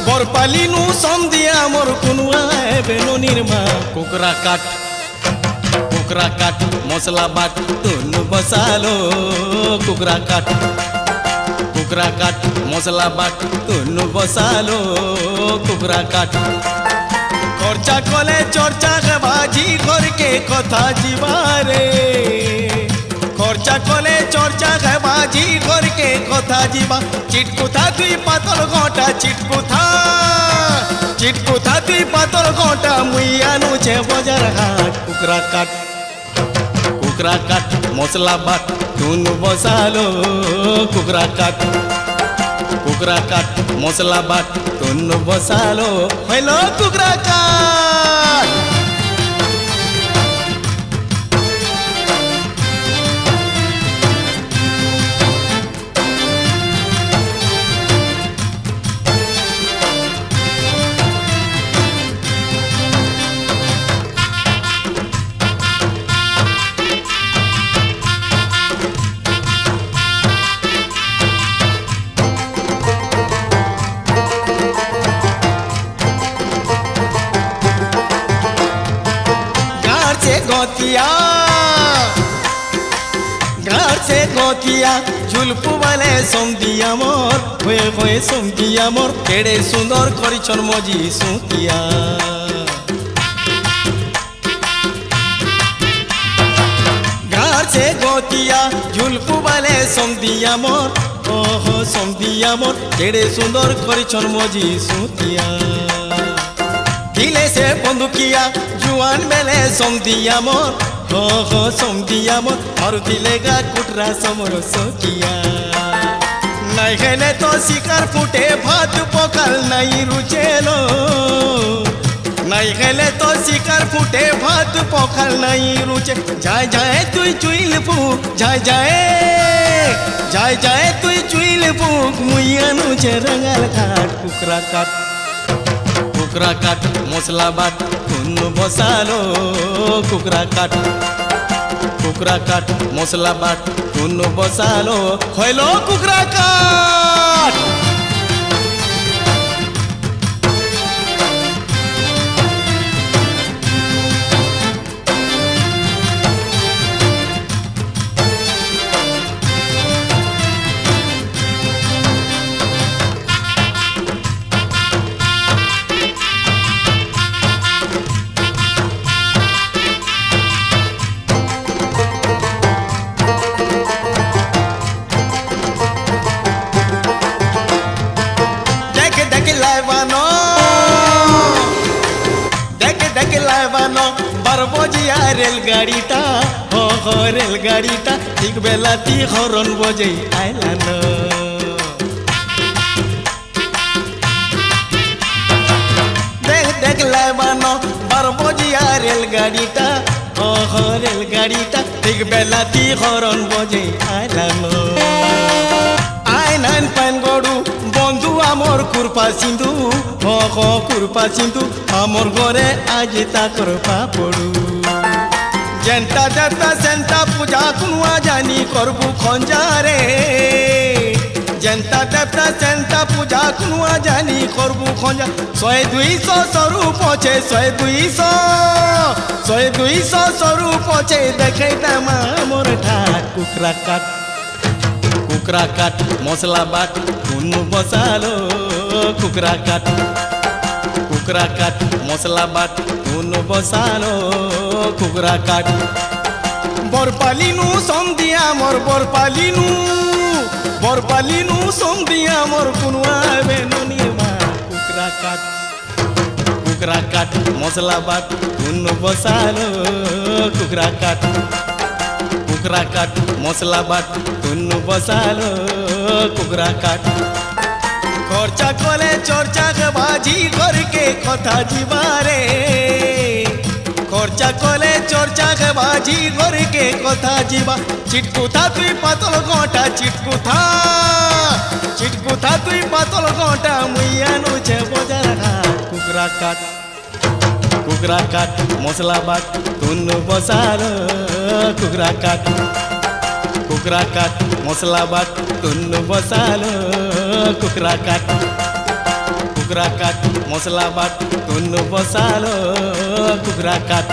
বরপালিনু সন্ধিয়া মোর কুনুয়া বেনো নির্মা কুকরা কাট মশলা but Tun বসালো কুকরা cut masala but তুন বসালো কুকরা কাট খরচা কলে চর্চা বাজি ঘরকে কথা জিবারে খরচা কলে চর্চা বাজি ঘরকে কথা জিবা চিটকুথা তুই পাতল ঘটা চিটকুথা তুই পাতল ঘটা মুই আনুছে বজার হাট কুকরা কাট মশলা but Tun বসালো কুকরা cut masala but তুন বসালো হইল কুকরা কাট घर से गोतिया झुलपु वाले समदिया मोर होए समदिया मोर केड़े सुंदर करिछन मजी सुतिया घर से गोतिया झुलपु वाले समदिया मोर ओहो समदिया मोर केड़े सुंदर करिछन मजी सुतिया दिले से बंदुकिया जुआन बेले समदिया मोर हो समदिया मोर और दिलेगा कुटरा समर सोकिया नहीं खेले तो शिकार फुटे भात पकल नहीं रुचेलो नहीं खेले तो शिकार फुटे भात पकल नहीं रुचे जाए तुई चुइल फूक जाए तुई चुइल फूक मुइया नुचे रंगाल काट कुकरा काट मसला बाट तुन बसालो कुकरा काट मसला बाट तुन बसालो होइलो कुकरा काट बरबजिया रेलगाड़ीटा हो रेलगाड़ीटा ठीक बेला ती हरन बजे आइलान देख लाइबानो बरबजिया रेलगाड़ीटा हो रेलगाड़ीटा ठीक बेला ती हरन बजे आइलान आइनान पान गड़ू बंधु आमर कुरपा सिंधु हो कुरपा सिंधु आमर घरे आज ताकर पापड़ू जेंटा देवता सेंटा पूजा कुनुआ जानी करबू खंजारे जेंटा देवता सेंटा पूजा कुनुआ जानी करबू खंजा 100-200 स्वरूप पछे 100-200 स्वरूप पछे देखे दामा मोर ठाट कुकरा काट मसला बाट तुन बसालो कुकरा काट मसला बाट तुन बसालो कुकरा काट बरपालिनू समदिया मोर बरपालिनू समदिया मोर कुनुआ बेनो निमा कुकरा काट मसला बाट तुन बसालो कुकरा काट मसला बाट तुन बसालो कुकरा काट खर्चा कले चर्चा बाजी करके कथा जीवारे खर्चा कले चर्चा बाजी करके कथा जीवा चिटकुथा तुई पातल घंटा चिटकुथा तुई पातल घंटा मुइया नुचे बजार हाट कुकरा काट मसला बाट तुन बसालो कुकरा काट मसला बाट तुन बसालो কুকরা কাট মশলা but Tun বসালো কুকরা cut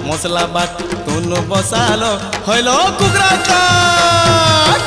masala but তুন বসালো হইল কুকরা কাট।